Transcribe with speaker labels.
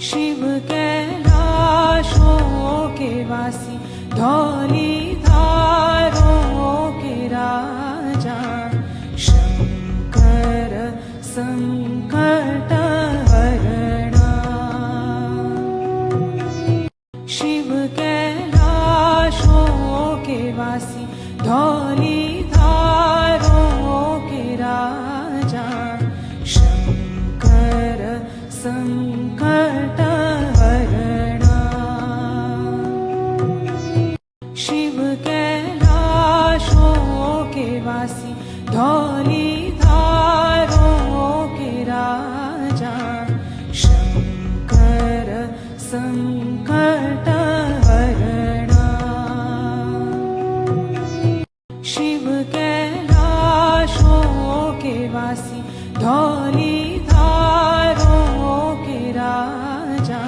Speaker 1: शिव कैलाशों के वासी, धौली धारों के राजा, शंकर संकट हरणा। शिव कैलाशों के वासी, धौली धारों के राजा, शंकर संकट हरणा। शिव कैलाशों के वासी, धौली धारों के राजा, शंकर संकट हरणा। शिव कैलाशों के वासी, धौली धारों के राजा,